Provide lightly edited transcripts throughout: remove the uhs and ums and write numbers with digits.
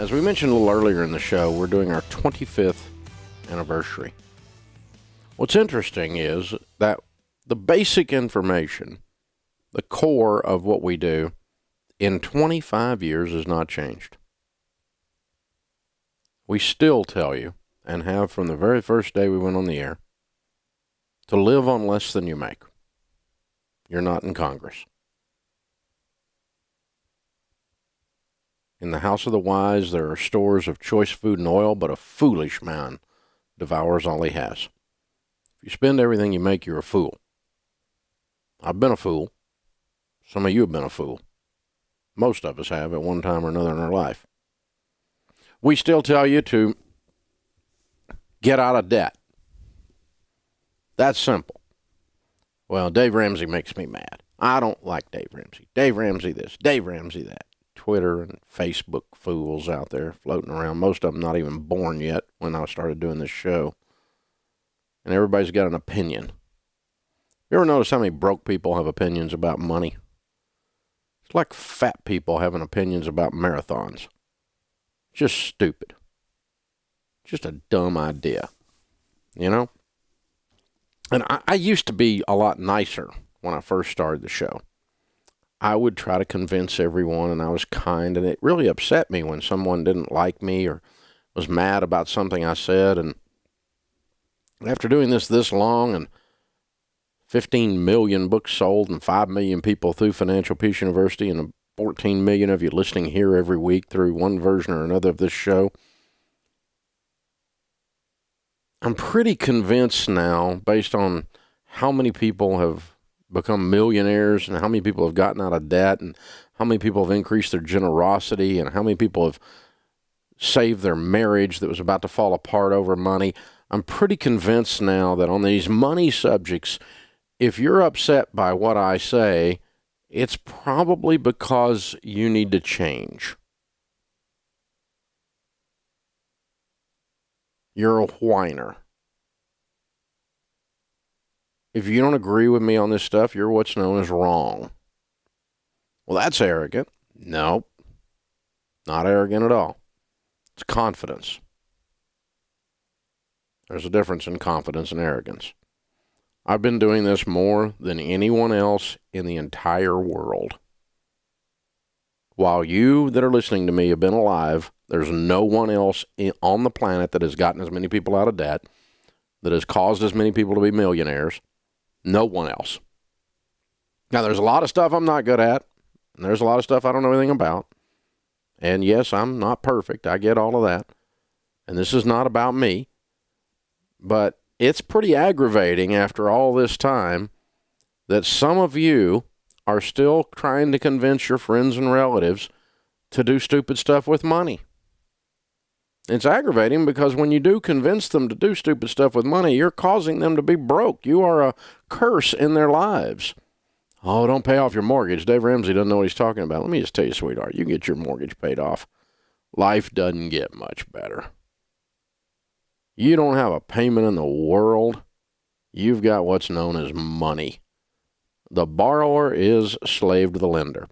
As we mentioned a little earlier in the show, we're doing our 25th anniversary. What's interesting is that the basic information, the core of what we do, in 25 years has not changed. We still tell you, and have from the very first day we went on the air, to live on less than you make. You're not in Congress. In the house of the wise, there are stores of choice food and oil, but a foolish man devours all he has. If you spend everything you make, you're a fool. I've been a fool. Some of you have been a fool. Most of us have at one time or another in our life. We still tell you to get out of debt. That's simple. Well, Dave Ramsey makes me mad. I don't like Dave Ramsey. Dave Ramsey this, Dave Ramsey that. Twitter and Facebook fools out there floating around. Most of them not even born yet when I started doing this show. And everybody's got an opinion. You ever notice how many broke people have opinions about money? It's like fat people having opinions about marathons. Just stupid. Just a dumb idea. You know? And I used to be a lot nicer when I first started the show. I would try to convince everyone, and I was kind, and it really upset me when someone didn't like me or was mad about something I said. And after doing this long, and 15 million books sold, and 5 million people through Financial Peace University, and 14 million of you listening here every week through one version or another of this show, I'm pretty convinced now, based on how many people have become millionaires and how many people have gotten out of debt and how many people have increased their generosity and how many people have saved their marriage that was about to fall apart over money. I'm pretty convinced now that on these money subjects, if you're upset by what I say, it's probably because you need to change. You're a whiner. If you don't agree with me on this stuff, you're what's known as wrong. Well, that's arrogant. No, not arrogant at all. It's confidence. There's a difference in confidence and arrogance. I've been doing this more than anyone else in the entire world. While you that are listening to me have been alive, there's no one else on the planet that has gotten as many people out of debt, that has caused as many people to be millionaires. No one else. Now, there's a lot of stuff I'm not good at, and there's a lot of stuff I don't know anything about. And yes, I'm not perfect. I get all of that. And this is not about me. But it's pretty aggravating after all this time that some of you are still trying to convince your friends and relatives to do stupid stuff with money. It's aggravating because when you do convince them to do stupid stuff with money, you're causing them to be broke. You are a curse in their lives. Oh, don't pay off your mortgage. Dave Ramsey doesn't know what he's talking about. Let me just tell you, sweetheart, you can get your mortgage paid off. Life doesn't get much better. You don't have a payment in the world. You've got what's known as money. The borrower is slave to the lender.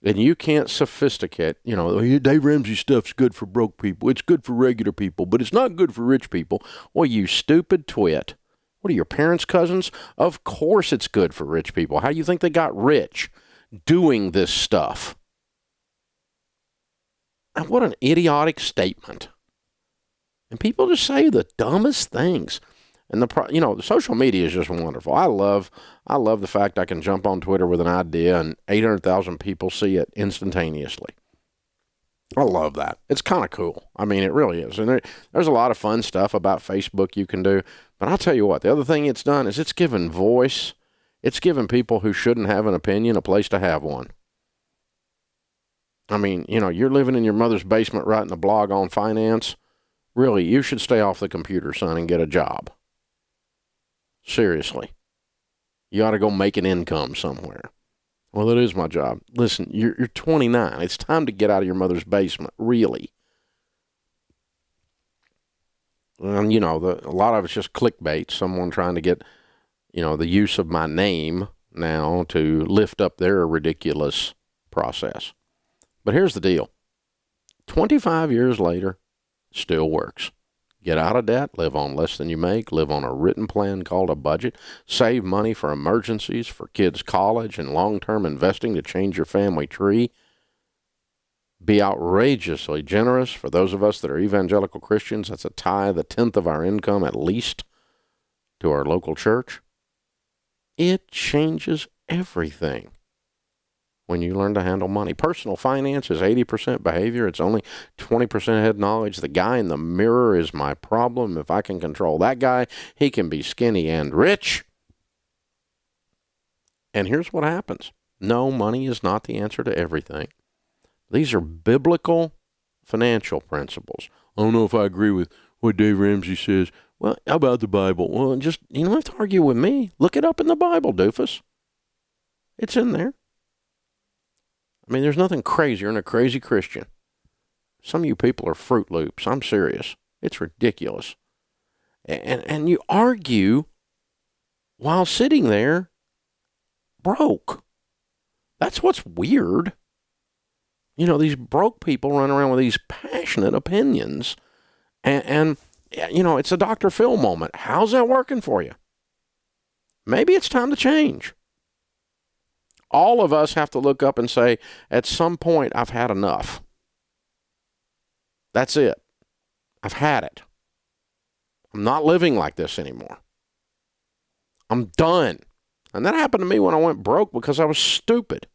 And you can't sophisticate, Dave Ramsey stuff's good for broke people. It's good for regular people, but it's not good for rich people. Well, you stupid twit. What are your parents' cousins? Of course it's good for rich people. How do you think they got rich doing this stuff? And what an idiotic statement. And people just say the dumbest things. And the social media is just wonderful. I love the fact I can jump on Twitter with an idea and 800,000 people see it instantaneously. I love that. It's kind of cool. I mean, it really is. And there's a lot of fun stuff about Facebook you can do. But I'll tell you what, the other thing it's done is it's given voice. It's given people who shouldn't have an opinion a place to have one. I mean, you're living in your mother's basement writing a blog on finance. Really, you should stay off the computer, son, and get a job. Seriously. You ought to go make an income somewhere. Well, it is my job. Listen, you're 29. It's time to get out of your mother's basement, really. And, a lot of it's just clickbait. Someone trying to get, the use of my name now to lift up their ridiculous process. But here's the deal. 25 years later, still works. Get out of debt, live on less than you make, live on a written plan called a budget, save money for emergencies, for kids' college, and long-term investing to change your family tree. Be outrageously generous. For those of us that are evangelical Christians, that's a tithe, a tenth of our income at least, to our local church. It changes everything when you learn to handle money. Personal finance is 80% behavior. It's only 20% head knowledge. The guy in the mirror is my problem. If I can control that guy, he can be skinny and rich. And here's what happens. No, money is not the answer to everything. These are biblical financial principles. I don't know if I agree with what Dave Ramsey says. Well, how about the Bible? Well, just, you don't have to argue with me. Look it up in the Bible, doofus. It's in there. I mean, there's nothing crazier than a crazy Christian. Some of you people are Fruit Loops. I'm serious. It's ridiculous. And you argue while sitting there broke. That's what's weird. You know, these broke people run around with these passionate opinions. And you know, it's a Dr. Phil moment. How's that working for you? Maybe it's time to change. All of us have to look up and say, at some point, I've had enough. That's it. I've had it. I'm not living like this anymore. I'm done. And that happened to me when I went broke because I was stupid.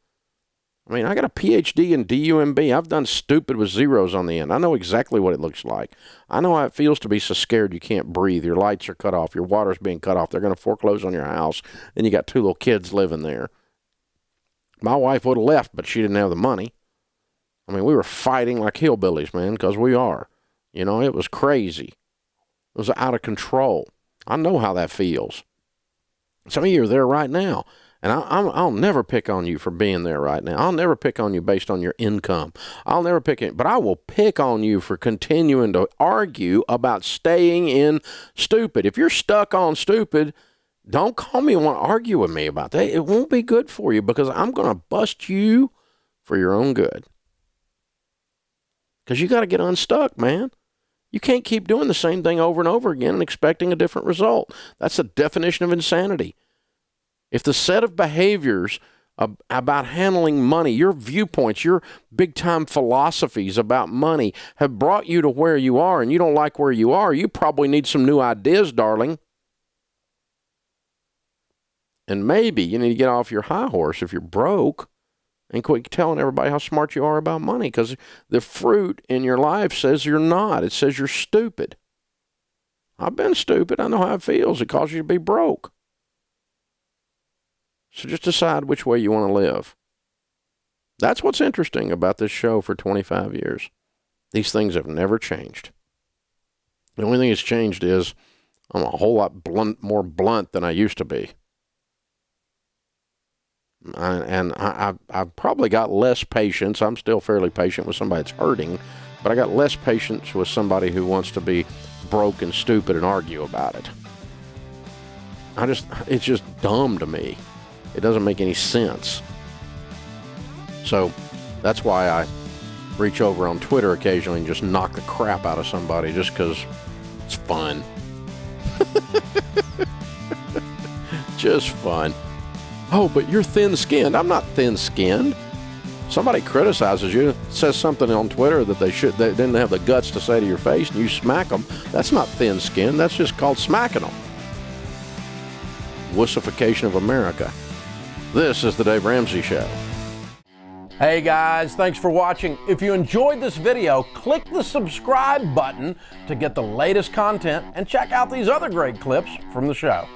I mean, I got a PhD in DUMB. I've done stupid with zeros on the end. I know exactly what it looks like. I know how it feels to be so scared you can't breathe. Your lights are cut off. Your water's being cut off. They're going to foreclose on your house. And you got 2 little kids living there. My wife would have left, but she didn't have the money. I mean, we were fighting like hillbillies, man, because we are. You know, it was crazy. It was out of control. I know how that feels. Some of you are there right now, and I'll never pick on you for being there right now. I'll never pick on you based on your income. I'll never pick it, but I will pick on you for continuing to argue about staying in stupid. If you're stuck on stupid, don't call me and want to argue with me about that. It won't be good for you because I'm going to bust you for your own good. Because you got to get unstuck, man. You can't keep doing the same thing over and over again and expecting a different result. That's the definition of insanity. If the set of behaviors about handling money, your viewpoints, your big-time philosophies about money have brought you to where you are and you don't like where you are, you probably need some new ideas, darling. And maybe you need to get off your high horse if you're broke and quit telling everybody how smart you are about money, because the fruit in your life says you're not. It says you're stupid. I've been stupid. I know how it feels. It causes you to be broke. So just decide which way you want to live. That's what's interesting about this show for 25 years. These things have never changed. The only thing that's changed is I'm a whole lot more blunt than I used to be. I've probably got less patience. I'm still fairly patient with somebody that's hurting, but I got less patience with somebody who wants to be broke and stupid and argue about it. It's just dumb to me. It doesn't make any sense. So that's why I reach over on Twitter occasionally and just knock the crap out of somebody just because it's fun. Just fun. Oh, but you're thin-skinned. I'm not thin-skinned. Somebody criticizes you, says something on Twitter that they didn't have the guts to say to your face, and you smack them. That's not thin-skinned. That's just called smacking them. Wussification of America. This is the Dave Ramsey Show. Hey guys, thanks for watching. If you enjoyed this video, click the subscribe button to get the latest content and check out these other great clips from the show.